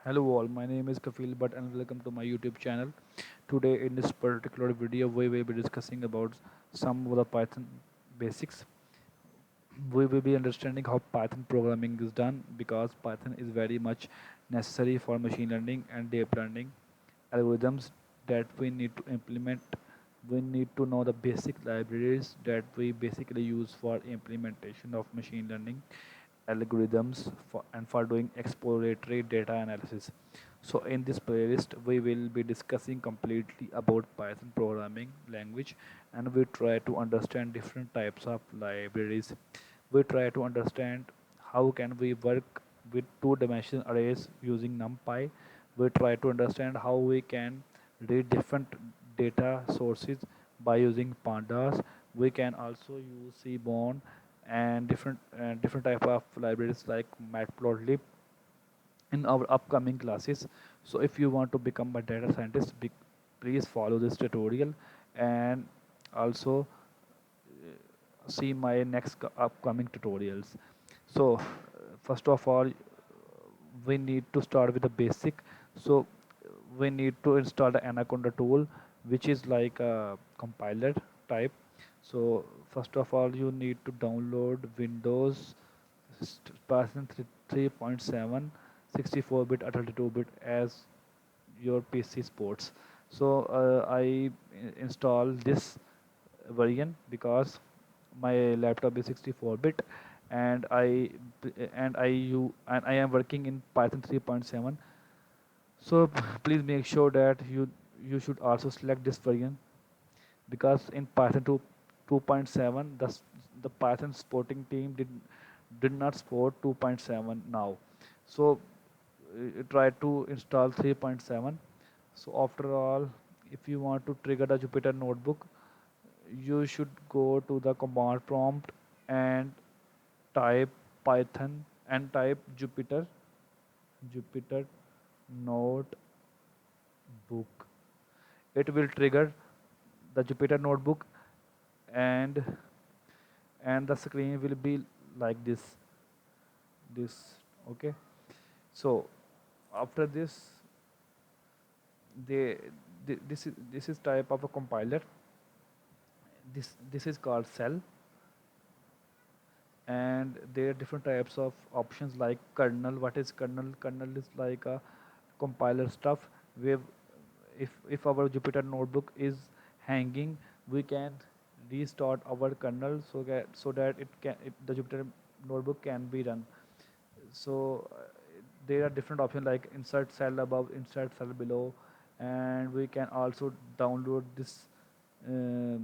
Hello all, my name is Kafil Bhatt and welcome to my YouTube channel. Today in this particular video we will be discussing about some of the Python basics. We will be understanding how Python programming is done because Python is very much necessary for machine learning and deep learning algorithms that we need to implement. We need to know the basic libraries that we basically use for implementation of machine learning algorithms and for doing exploratory data analysis. So in this playlist we will be discussing completely about Python programming language, and we try to understand different types of libraries. We try to understand how can we work with two-dimensional arrays using NumPy. We try to understand how we can read different data sources by using pandas. We can also use Seaborn and different type of libraries like Matplotlib in our upcoming classes. So if you want to become a data scientist, please follow this tutorial and also see my next upcoming tutorials. So first of all, we need to start with the basic. So we need to install the Anaconda tool, which is like a compiler type. So first of all, you need to download Windows version 3.7 64-bit or 32-bit as your PC sports. So I install this version because my laptop is 64-bit and I am working in Python 3.7. So please make sure that you should also select this version because in Python 2.7 the Python supporting team did not support 2.7 now. So try to install 3.7. So after all, if you want to trigger the Jupyter notebook, you should go to the command prompt and type Python and type Jupyter notebook. It will trigger the Jupyter notebook, and the screen will be like this. Okay. So after this, they this is type of a compiler. This is called cell, and there are different types of options like kernel. What is kernel? Kernel is like a compiler stuff where if our Jupyter notebook is hanging, we can restart our kernel so that the Jupyter notebook can be run. So there are different options like insert cell above, insert cell below, and we can also download this uh,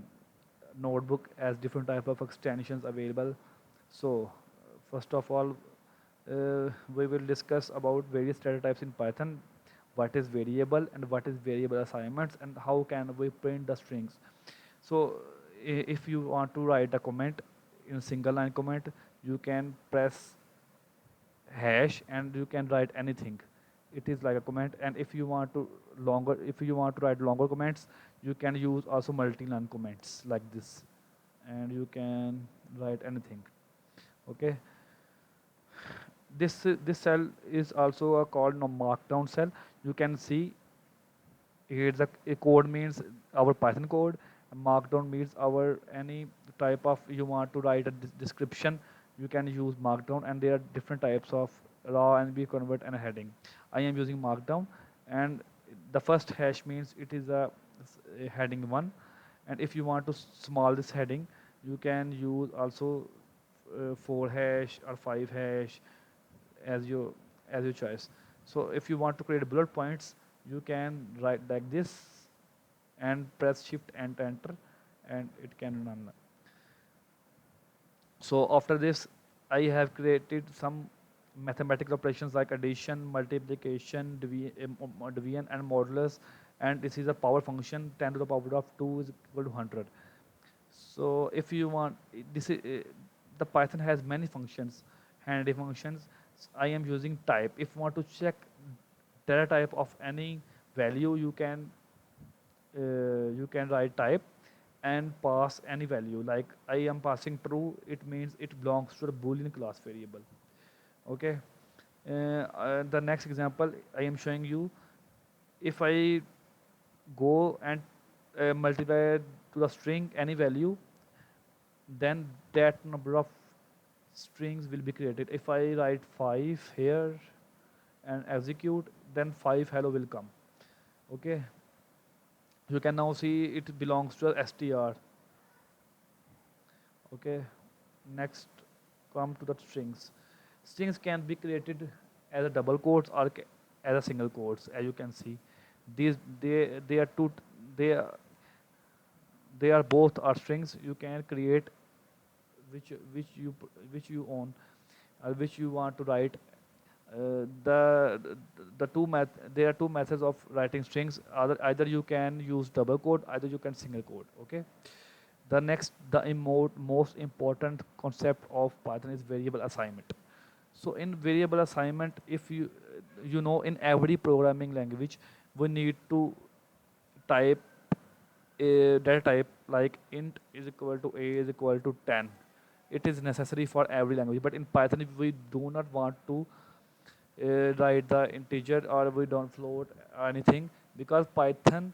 notebook as different type of extensions available. So first of all, we will discuss about various data types in Python, what is variable and what is variable assignments, and how can we print the strings. So if you want to write a comment in single line comment, you can press hash and you can write anything. It is like a comment, and if you want to write longer comments, you can use also multi-line comments like this, and you can write anything. Okay. This cell is also called markdown cell. You can see here a code means our Python code, and markdown means our any type of you want to write a description, you can use markdown, and there are different types of raw and we convert and a heading. I am using markdown, and the first hash means it is a heading 1, and if you want to small this heading, you can use also 4 hash or 5 hash as your choice. So if you want to create bullet points, you can write like this and press shift and enter, and it can run. So after this, I have created some mathematical operations like addition, multiplication, division and modulus, and this is a power function. 10 to the power of 2 is equal to 100. So if you want, this is the Python has many functions, handy functions. I am using type. If you want to check data type of any value, you can write type and pass any value. Like I am passing true, it means it belongs to the Boolean class variable. Okay. The next example I am showing you, if I go and multiply to the string any value, then that number of strings will be created. If I write 5 here and execute, then 5 hello will come. Okay, you can now see it belongs to a str. Okay, next come to the strings. Strings can be created as a double quotes or as a single quotes. As you can see, these they are two, they are they are both are strings. You can create which you own, or which you want to write. There are two methods of writing strings. Either you can use double quote, either you can single quote. Okay. The most important concept of Python is variable assignment. So in variable assignment, if you know, in every programming language, we need to type a data type like int is equal to a is equal to 10. It is necessary for every language, but in Python we do not want to write the integer, or we don't float anything, because Python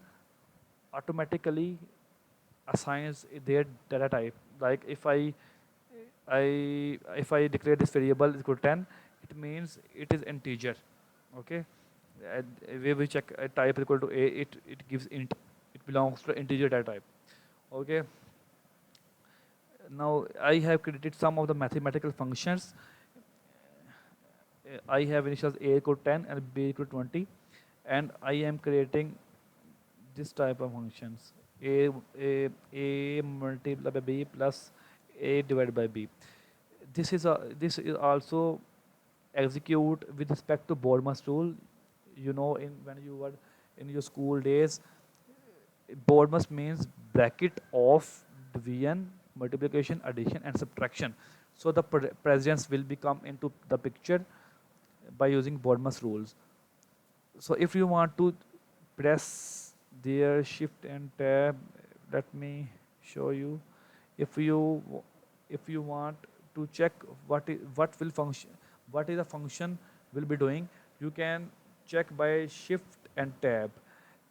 automatically assigns their data type. Like if I declare this variable is equal to 10, it means it is integer. Okay, where we check a type is equal to a, it gives int, it belongs to integer data type. Okay, now I have created some of the mathematical functions. I have initials a equal to 10 and b equal to 20, and I am creating this type of functions. A multiplied by b plus a divided by b. This is also execute with respect to Bodmer's rule. You know, in when you were in your school days, Bodmer's means bracket of division, multiplication, addition, and subtraction. So the precedence will become into the picture by using Bodmer's rules. So if you want to press their shift and tab, let me show you. If you if you want to check what will function, what is the function will be doing, you can check by shift and tab,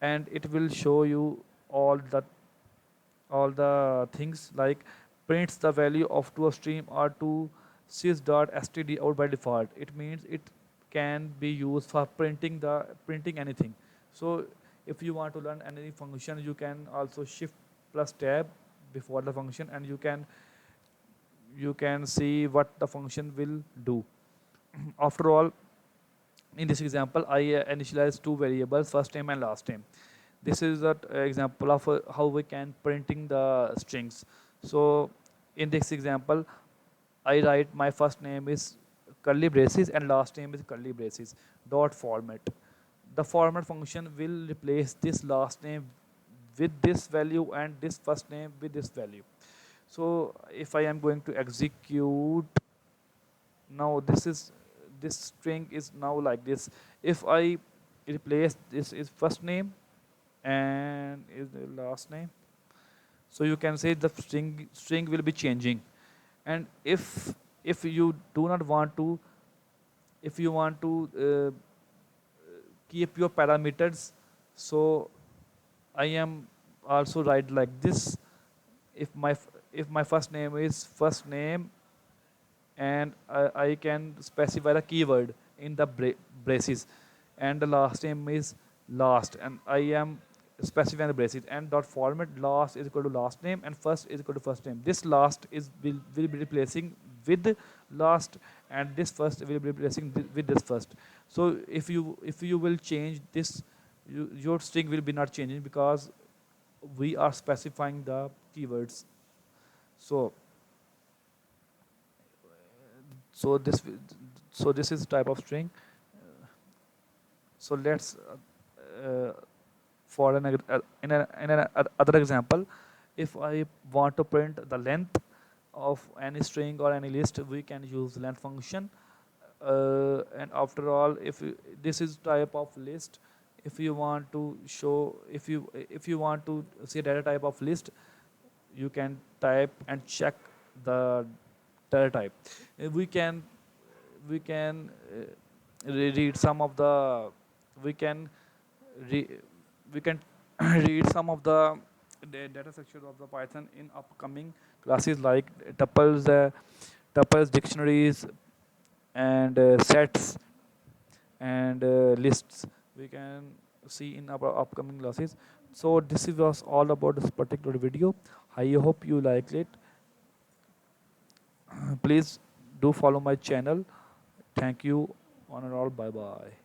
and it will show you all the things, like prints the value of to a stream or to sys.std out by default. It means it can be used for printing anything. So if you want to learn any function, you can also shift plus tab before the function, and you can see what the function will do. After all, in this example, I initialize two variables, first name and last name. This is an example of how we can printing the strings. So in this example, I write my first name is curly braces and last name is curly braces dot format. The format function will replace this last name with this value and this first name with this value. So if I am going to execute now, this string is now like this. If I replace this is first name and is the last name, so you can say the string will be changing. And if you do not want to, if you want to keep your parameters, so I am also write like this. If my first name is first name, and I can specify the keyword in the braces, and the last name is last, and I am specifying the braces, and dot format last is equal to last name and first is equal to first name. This last will be replacing with last, and this first will be replacing with this first. So if you will change this, your string will be not changing, because we are specifying the keywords. So so this so this is type of string. So let's for in an other example, if I want to print the length of any string or any list, we can use length function. And after all, this is type of list. If you want to show, if you want to see data type of list, you can type and check the data type. We can read some of the, we can re- we can read some of the data structure of the Python in upcoming classes, like tuples, dictionaries, and sets, and lists. We can see in our upcoming classes. So this was all about this particular video. I hope you liked it. Please do follow my channel. Thank you. On and all. Bye bye.